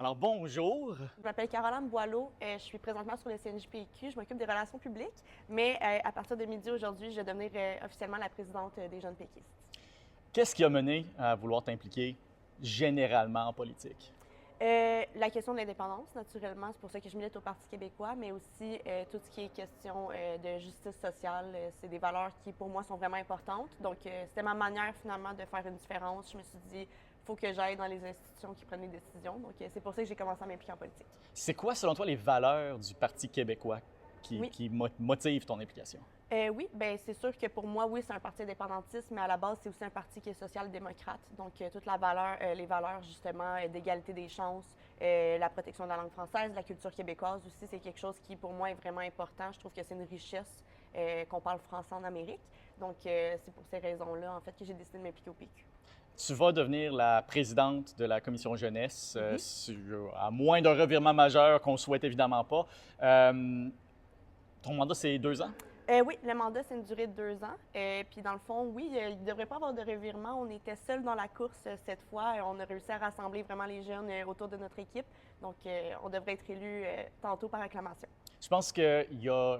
Alors bonjour. Je m'appelle Caroline Boileau, je suis présentement sur le CNJPQ, je m'occupe des relations publiques, mais à partir de midi aujourd'hui, je vais devenir officiellement la présidente des jeunes péquistes. Qu'est-ce qui a mené à vouloir t'impliquer généralement en politique? La question de l'indépendance, naturellement, c'est pour ça que je milite au Parti québécois, mais aussi tout ce qui est question de justice sociale, c'est des valeurs qui, pour moi, sont vraiment importantes. Donc, c'était ma manière, finalement, de faire une différence. Je me suis dit, il faut que j'aille dans les institutions qui prennent les décisions. Donc, c'est pour ça que j'ai commencé à m'impliquer en politique. C'est quoi, selon toi, les valeurs du Parti québécois Oui. qui motivent ton implication? Oui, ben c'est sûr que pour moi, oui, c'est un parti indépendantiste, mais à la base, c'est aussi un parti qui est social-démocrate. Donc, toute la valeur, les valeurs justement d'égalité des chances, la protection de la langue française, la culture québécoise aussi, c'est quelque chose qui pour moi est vraiment important. Je trouve que c'est une richesse qu'on parle français en Amérique. Donc, c'est pour ces raisons-là, en fait, que j'ai décidé de m'impliquer au PQ. Tu vas devenir la présidente de la commission jeunesse, Mhm. à moins d'un revirement majeur qu'on ne souhaite évidemment pas. Ton mandat, c'est 2 ans? Oui, le mandat, c'est une durée de 2 ans. Puis dans le fond, oui, il ne devrait pas avoir de revirement. On était seuls dans la course cette fois. On a réussi à rassembler vraiment les jeunes autour de notre équipe. Donc, on devrait être élu tantôt par acclamation. Je pense qu'il y a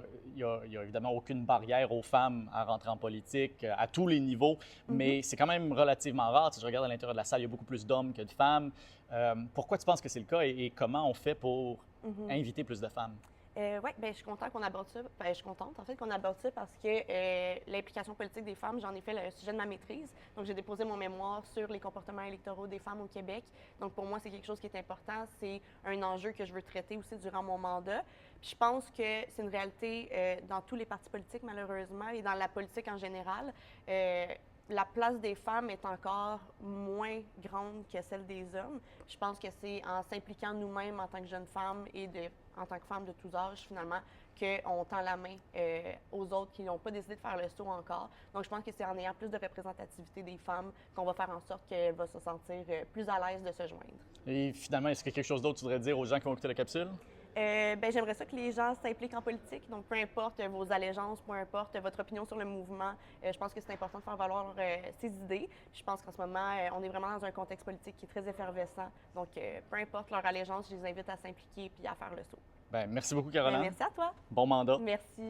évidemment aucune barrière aux femmes à rentrer en politique à tous les niveaux, Mhm. mais c'est quand même relativement rare. Si je regarde à l'intérieur de la salle, il y a beaucoup plus d'hommes que de femmes. Pourquoi tu penses que c'est le cas et comment on fait pour Mhm. inviter plus de femmes? Oui, ben, je suis contente qu'on aborde ça. Ben, je suis contente, en fait, qu'on aborde ça parce que l'implication politique des femmes, j'en ai fait le sujet de ma maîtrise. Donc, j'ai déposé mon mémoire sur les comportements électoraux des femmes au Québec. Donc, pour moi, c'est quelque chose qui est important. C'est un enjeu que je veux traiter aussi durant mon mandat. Puis, je pense que c'est une réalité dans tous les partis politiques, malheureusement, et dans la politique en général. La place des femmes est encore moins grande que celle des hommes. Je pense que c'est en s'impliquant nous-mêmes en tant que jeunes femmes et en tant que femmes de tous âges, finalement, qu'on tend la main aux autres qui n'ont pas décidé de faire le saut encore. Donc, je pense que c'est en ayant plus de représentativité des femmes qu'on va faire en sorte qu'elles vont se sentir plus à l'aise de se joindre. Et finalement, est-ce qu'il y a quelque chose d'autre que tu voudrais dire aux gens qui vont écouter la capsule? Ben, j'aimerais ça que les gens s'impliquent en politique. Donc, peu importe vos allégeances, peu importe votre opinion sur le mouvement, je pense que c'est important de faire valoir ses idées. Je pense qu'en ce moment, on est vraiment dans un contexte politique qui est très effervescent. Donc, peu importe leur allégeance, je les invite à s'impliquer puis à faire le saut. Bien, merci beaucoup, Ben, Caroline. merci à toi. Bon mandat. Merci.